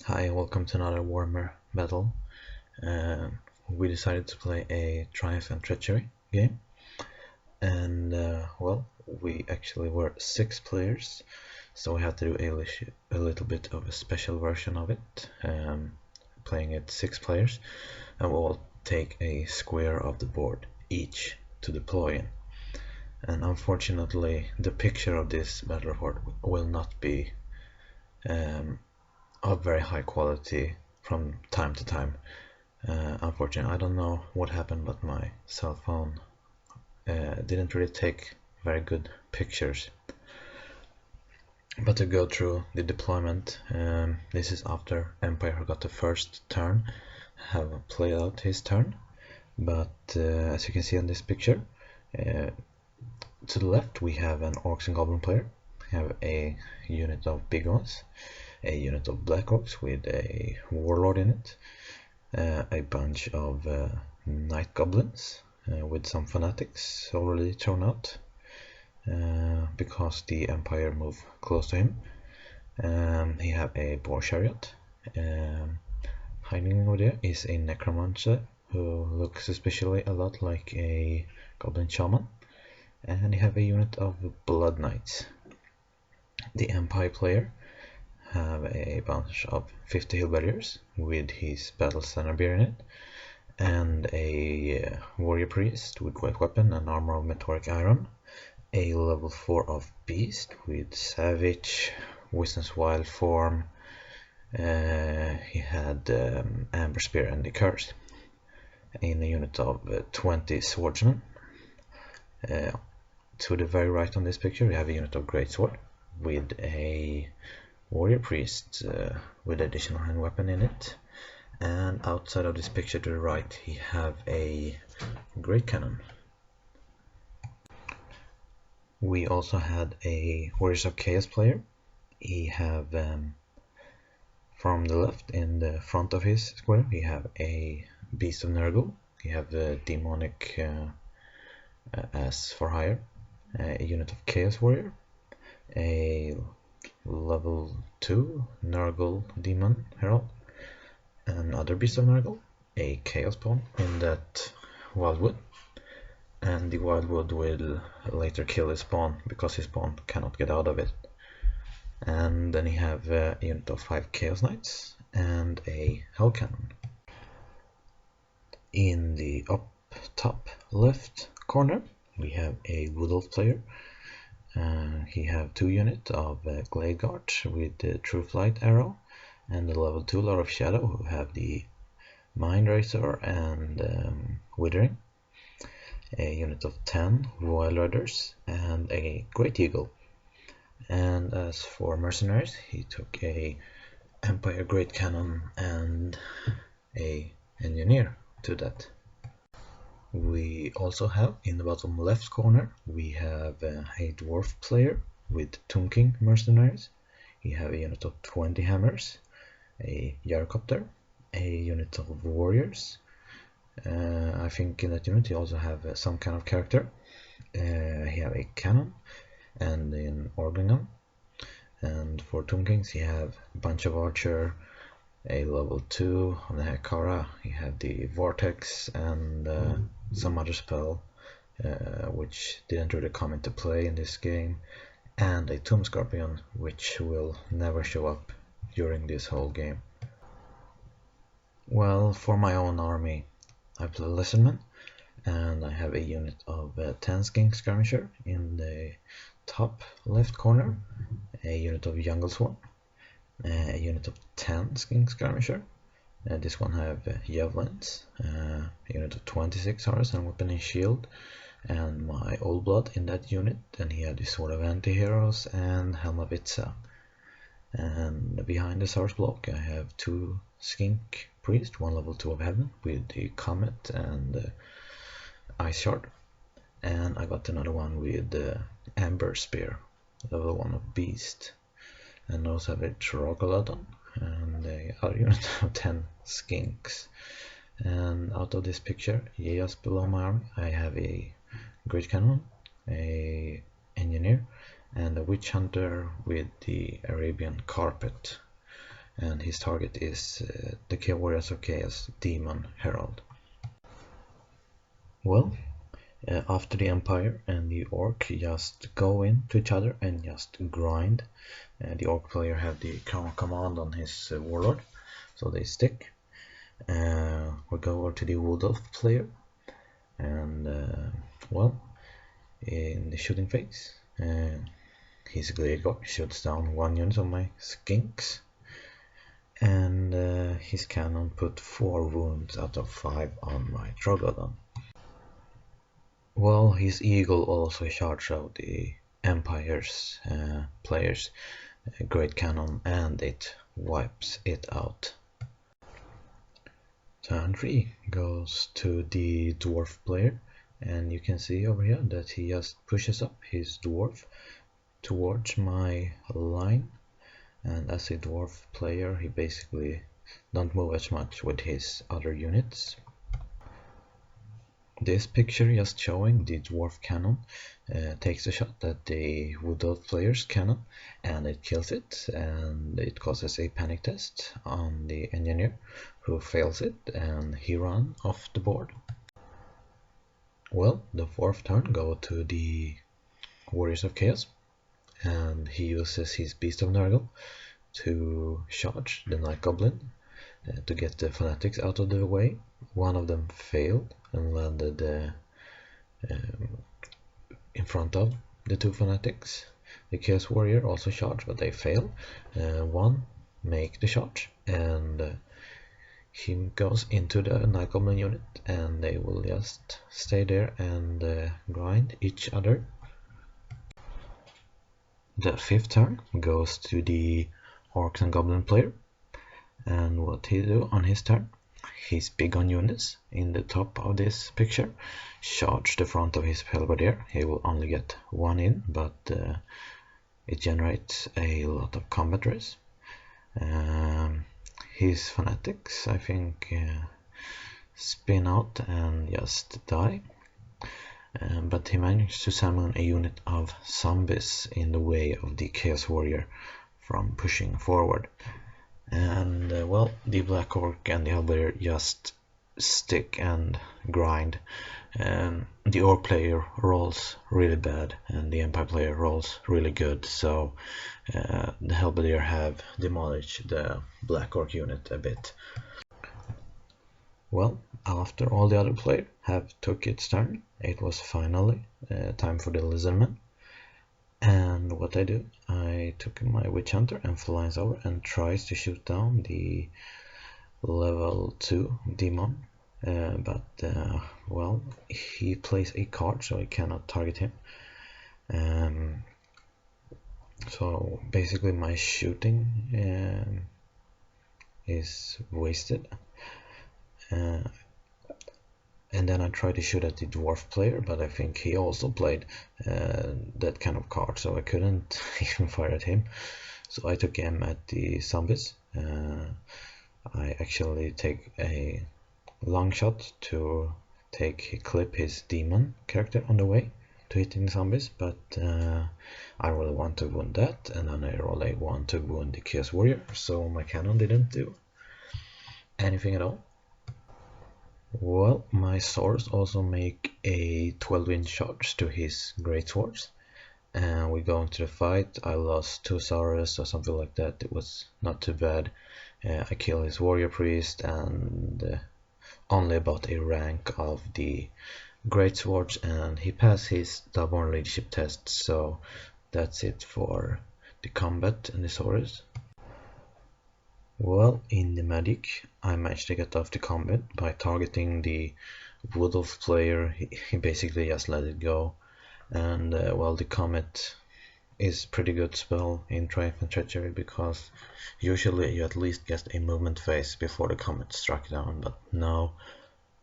Hi, welcome to another Warhammer battle. We decided to play a Triumph and Treachery game, and well, we actually were 6 players, so we had to do a little bit of a special version of it, playing it 6 players, and we'll take a square of the board each to deploy in. And unfortunately, the picture of this battle horde will not be of very high quality from time to time. Unfortunately, I don't know what happened, but my cell phone didn't really take very good pictures. But to go through the deployment, this is after Empire got the first turn, have played out his turn. But as you can see on this picture, to the left we have an Orcs and Goblin player. We have a unit of big ones, a unit of Black Orcs with a Warlord in it, a bunch of Night Goblins with some Fanatics already thrown out because the Empire moved close to him. He have a Boar Chariot. Hiding over there is a Necromancer who looks suspiciously a lot like a Goblin Shaman, and he have a unit of Blood Knights. The Empire player have a bunch of 50 Hillbarriers with his Battle Standard Bear in it, and a Warrior Priest with Great Weapon and Armor of Meteoric Iron, a level 4 of Beast with Savage, Wisdom's Wild Form. He had Amber Spear and the Curse in a unit of 20 Swordsmen. To the very right on this picture we have a unit of Greatsword with a Warrior Priest with additional hand weapon in it, and outside of this picture to the right he have a Great Cannon. We also had a Warriors of Chaos player. He have from the left in the front of his square he have a Beast of Nurgle. He have the Demonic as for hire, a unit of Chaos Warrior, a level 2 Nurgle Demon Herald, another Beast of Nurgle, a Chaos Pawn in that Wildwood, and the Wildwood will later kill his spawn because his spawn cannot get out of it. And then he have a unit of 5 Chaos Knights and a Hell Cannon. In the up top left corner we have a Wood Elf player. He have 2 units of Glade Guard with the True Flight arrow, and the level 2 Lord of Shadow who have the Mind Razor and Withering, a unit of 10 Royal Riders, and a Great Eagle. And as for mercenaries, he took a Empire Great Cannon and a Engineer to that. We also have in the bottom left corner we have a Dwarf player with Tomb King mercenaries. He have a unit of 20 hammers, a Gyrocopter, a unit of warriors. I think in that unit he also have some kind of character. He have a cannon and an organ gun. And for Tomb Kings he have a bunch of archer, a level 2 on the Hekara. He had the Vortex and some other spell which didn't really come into play in this game, and a Tomb Scorpion which will never show up during this whole game. Well, for my own army I play Lizardmen, and I have a unit of 10 Skink Skirmisher in the top left corner, a unit of Jungle Swarm, a unit of 10 Skink Skirmisher. This one have Javelins, a unit of 26 horse and weapon and shield, and my Old Blood in that unit, and he had the Sword of Anti-Heroes and Helm of Itza. And behind the source block I have 2 Skink Priest, 1 level 2 of Heaven with the Comet and Ice Shard, and I got another one with Amber Spear, level 1 of Beast, and also have a Troglodyte and the other unit of 10 Skinks. And out of this picture, just below my arm, I have a Great Cannon, a Engineer, and a Witch Hunter with the Arabian Carpet. and his target is the Warriors of Chaos Demon Herald. Well, after the Empire and the Orc just go into each other and just grind. The Orc player have the command on his Warlord, so they stick. We'll go over to the Wood Elf player, and well, in the shooting phase, his Glade shoots down 1 unit of my Skinks, and his cannon put 4 wounds out of 5 on my Troglodon. Well, his Eagle also charged out the Empire's players' great cannon, and it wipes it out. Turn 3 goes to the Dwarf player, and you can see over here that he just pushes up his Dwarf towards my line, and as a Dwarf player he basically don't move as much with his other units. This picture just showing the Dwarf cannon takes a shot at the Wood Elf player's cannon, and it kills it, and it causes a panic test on the engineer, who fails it, and he runs off the board. Well, the 4th turn go to the Warriors of Chaos, and he uses his Beast of Nurgle to charge the Night Goblin to get the Fanatics out of the way. One of them failed and landed in front of the 2 Fanatics. The Chaos Warrior also charged, but they failed. One make the charge, and he goes into the Night Goblin unit, and they will just stay there and grind each other. The 5th turn goes to the Orcs and Goblin player, and what he do on his turn, he's big on units. In the top of this picture, charge the front of his halberdier. He will only get 1 in, but it generates a lot of combat race. His Fanatics, I think, spin out and just die. But he managed to summon a unit of zombies in the way of the Chaos Warrior from pushing forward. And well, the Black Orc and the Halberdier just stick and grind. The Orc player rolls really bad, and the Empire player rolls really good, so the Halberdier have demolished the Black Orc unit a bit. Well, after all the other players have took its turn, it was finally time for the Lizardmen. And what I do, I took my Witch Hunter and flies over and tries to shoot down the level 2 demon, but well, he plays a card, so I cannot target him. So basically my shooting is wasted. And then I tried to shoot at the Dwarf player, but I think he also played that kind of card, so I couldn't even fire at him. So I took aim at the zombies. I actually take a long shot to clip his demon character on the way to hitting the zombies, but I really want to wound that, and then I really want to wound the Chaos Warrior, so my cannon didn't do anything at all. Well, my swords also make a 12-inch charge to his great swords, and we go into the fight. I lost 2 Saurus or something like that. It was not too bad. I kill his warrior priest, and only about a rank of the great swords, and he passed his stubborn leadership test. So that's it for the combat and the swords. Well, in the magic, I managed to get off the combat by targeting the Wood Elf player. He basically just let it go, and well, the comet is pretty good spell in Triumph and Treachery, because usually you at least get a movement phase before the comet struck down, but no,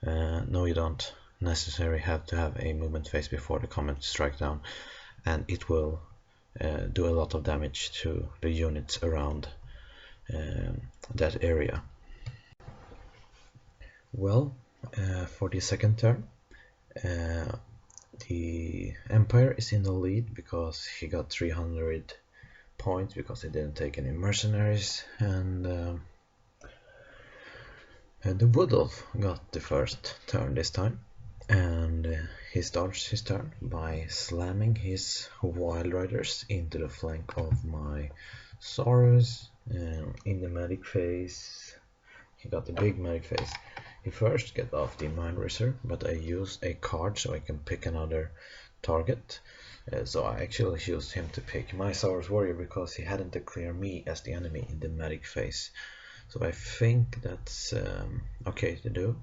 you don't necessarily have to have a movement phase before the comet strike down, and it will do a lot of damage to the units around that area. Well, for the second turn, the Empire is in the lead because he got 300 points because he didn't take any mercenaries, and the Wood Elf got the first turn this time, and he starts his turn by slamming his Wild Riders into the flank of my Saurus in the medic phase. He got the big medic phase. He first get off the Mind Racer, but I use a card so I can pick another target. So I actually used him to pick my Saurus Warrior because he hadn't declared me as the enemy in the medic phase. So I think that's okay to do.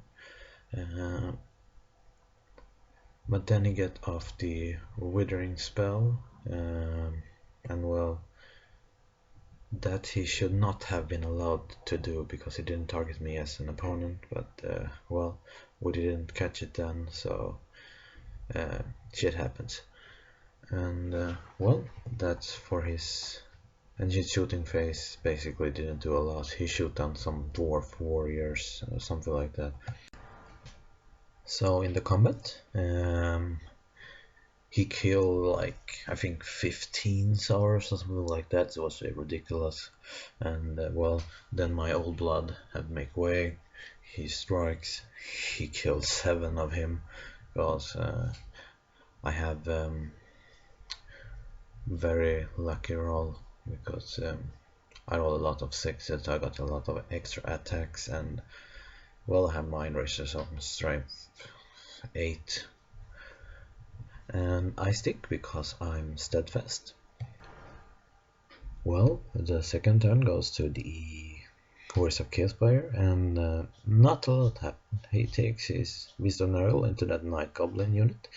But then he get off the Withering spell, and well, that he should not have been allowed to do because he didn't target me as an opponent, but well, we didn't catch it then, so shit happens. And well, that's for his, and his shooting phase basically didn't do a lot. He shoot down some dwarf warriors, something like that. So in the combat, he killed like I think 15 Saurus or something like that. It was ridiculous. And well, then my old blood had make way. He strikes. He killed 7 of him because I have very lucky roll because I rolled a lot of 6s. I got a lot of extra attacks, and well, I have Mind Racers on strength 8. And I stick because I'm steadfast. Well, the second turn goes to the Horse of Chaosfire, and not a lot happened. He takes his Wisdom Arrow into that Night Goblin unit.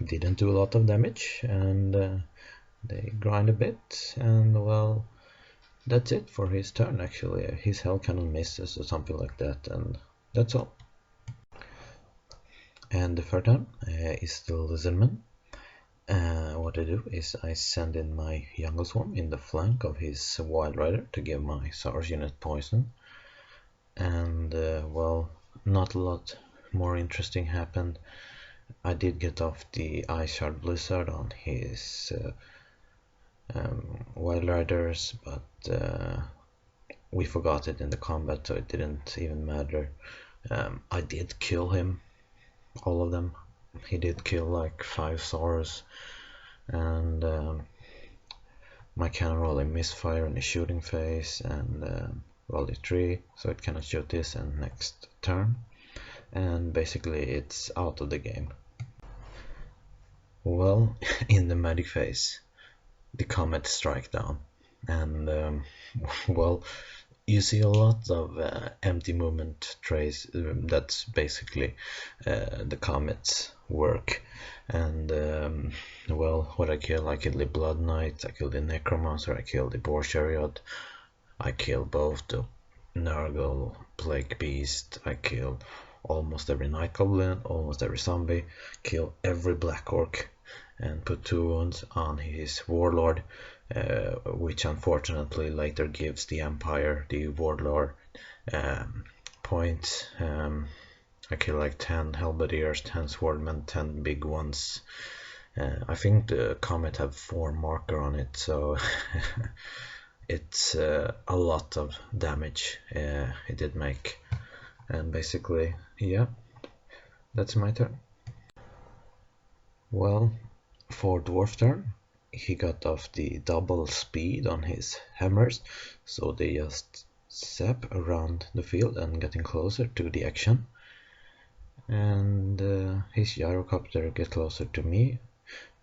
Didn't do a lot of damage, and they grind a bit, and well, that's it for his turn. Actually, his Hell Cannon misses or something like that, and that's all. And the third turn is the Lizardmen. What I do is I send in my Jungle Swarm in the flank of his Wild Rider to give my Saurus unit poison. And well, not a lot more interesting happened. I did get off the Ice Shard Blizzard on his Wild Riders, but we forgot it in the combat, so it didn't even matter. I did kill him. All of them. He did kill like 5 Saurus, and my cannon rolled a misfire in the shooting phase, and rolled a 3, so it cannot shoot this and next turn, and basically it's out of the game. Well, in the medic phase, the comet strike down, and well, you see a lot of empty movement trays. That's basically the comet's work. And well, what I killed the Blood Knight, I killed the Necromancer, I killed the Boar Chariot, I killed both the Nurgle, Plague Beast, I killed almost every Night Goblin, almost every zombie, killed every Black Orc, and put 2 wounds on his Warlord, which unfortunately later gives the Empire the Warlord points. I killed like 10 Halberdiers, 10 Swordmen, 10 big ones. I think the Comet have 4 marker on it, so it's a lot of damage it did make. And basically, yeah, that's my turn. Well, for Dwarf turn, he got off the double speed on his hammers, so they just zap around the field and getting closer to the action. And his gyrocopter get closer to me,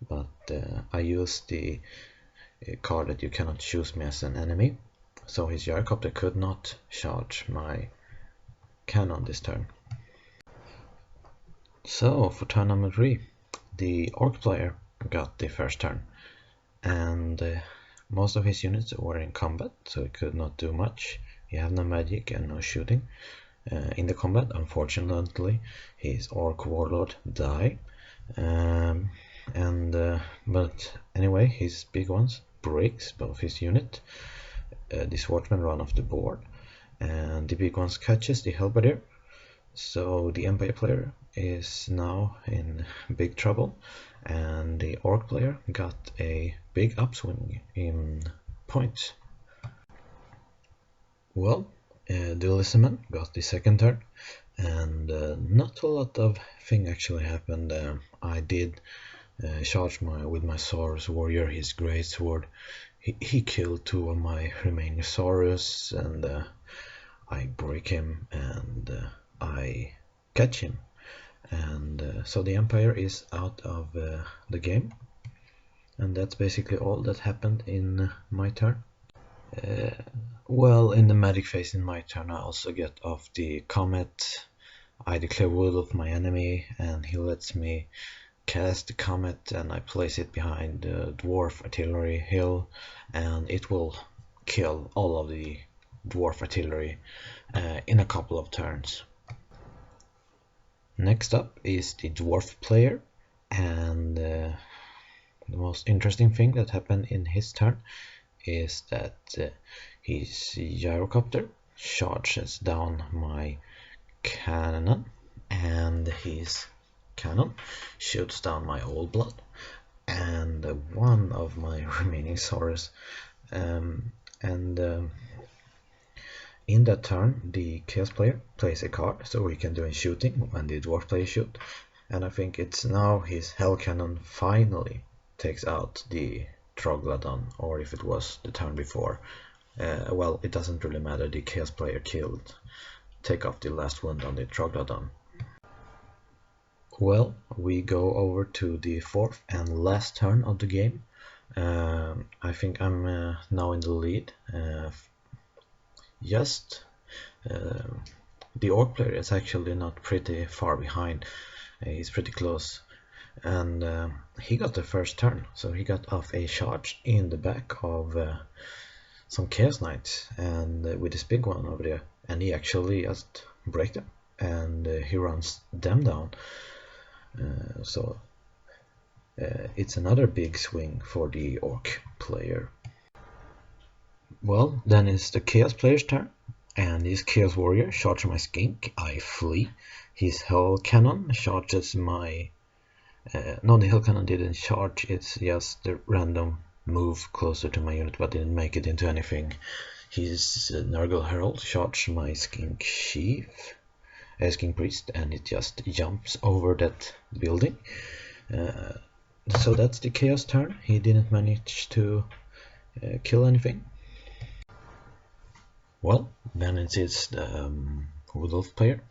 but I use the card that you cannot choose me as an enemy, so his gyrocopter could not charge my cannon this turn. So for turn number 3, the Orc player got the first turn, and most of his units were in combat, so he could not do much. He had no magic and no shooting. In the combat, unfortunately, his Orc Warlord died, but anyway, his big ones breaks both his unit. The Swordsman run off the board, and the big ones catches the Halberdier. So the Empire player is now in big trouble, and the Orc player got a big upswing in points. Well, the Lizardmen got the second turn, and not a lot of thing actually happened. I did charge with my Saurus warrior, his great sword. He killed two of my remaining Saurus, and I break him, and I catch him, and so the Empire is out of the game, and that's basically all that happened in my turn. Well, in the magic phase in my turn, I also get off the comet. I declare Wood Elf my enemy, and he lets me cast the comet, and I place it behind the dwarf artillery hill, and it will kill all of the dwarf artillery in a couple of turns. Next up is the dwarf player, and the most interesting thing that happened in his turn is that his gyrocopter charges down my cannon, and his cannon shoots down my old blood and one of my remaining Saurus, in that turn the Chaos player plays a card so he can do a shooting when the dwarf player shoot, and I think it's now his hell cannon finally takes out the Troglodyte, or if it was the turn before, well, it doesn't really matter. The Chaos player take off the last wound on the Troglodyte. Well, we go over to the fourth and last turn of the game. I think I'm now in the lead. The Orc player is actually not pretty far behind. He's pretty close, and he got the first turn, so he got off a charge in the back of some Chaos Knights, and with this big one over there, and he actually just breaks them, and he runs them down. So it's another big swing for the Orc player. Well, then it's the Chaos player's turn, and his Chaos warrior charges my skink. I flee. His hell cannon charges my no, the hell cannon didn't charge, it's just the random move closer to my unit, but didn't make it into anything. His Nurgle Herald charged my skink chief, Skink Priest, and it just jumps over that building. So that's the Chaos turn. He didn't manage to kill anything. Well, then it's the Wood Elf player.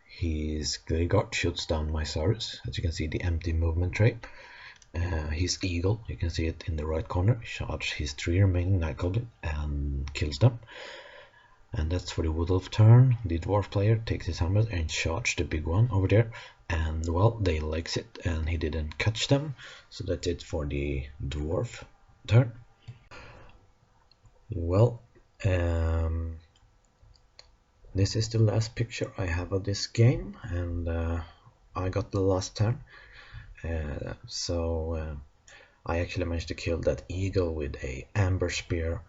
His Graveyard shoots down my Saurus. As you can see, the empty movement tray. His Eagle, you can see it in the right corner, charges his 3 remaining Night Goblin and kills them. And that's for the Wood Elf turn. The Dwarf player takes his hammer and charges the big one over there, and well, they legs it, and he didn't catch them. So that's it for the Dwarf turn. Well, this is the last picture I have of this game, and I got the last turn. I actually managed to kill that eagle with a amber spear,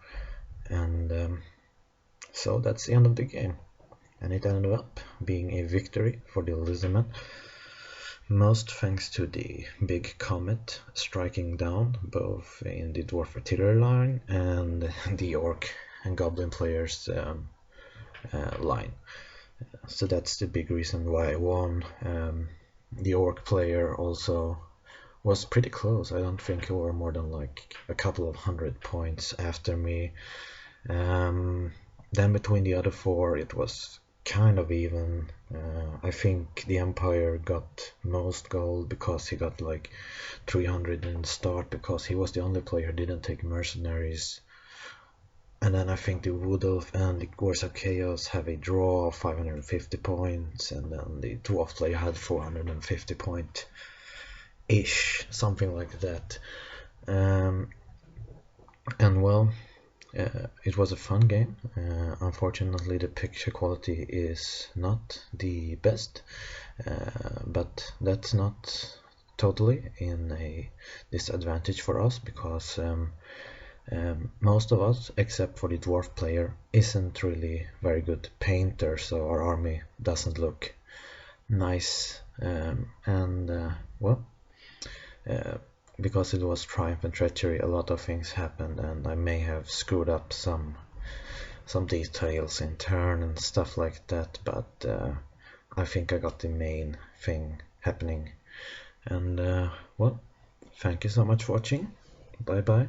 and so that's the end of the game, and it ended up being a victory for the Lizardmen, most thanks to the big comet striking down both in the dwarf artillery line and the orc and goblin players line. So that's the big reason why I won. The orc player also was pretty close. I don't think it were more than like a couple of 100 points after me. Then between the other 4 it was kind of even. I think the Empire got most gold because he got like 300 in the start, because he was the only player who didn't take mercenaries. And then I think the Wood Elf and the Wars of Chaos have a draw of 550 points, and then the Dwarf player had 450 point ish, something like that. And well, it was a fun game. Unfortunately, the picture quality is not the best, but that's not totally in a disadvantage for us, because most of us, except for the dwarf player, isn't really very good painter, so our army doesn't look nice Well, because it was Triumph and Treachery, a lot of things happened, and I may have screwed up some details in turn and stuff like that, but I think I got the main thing happening. And well, thank you so much for watching. Bye bye.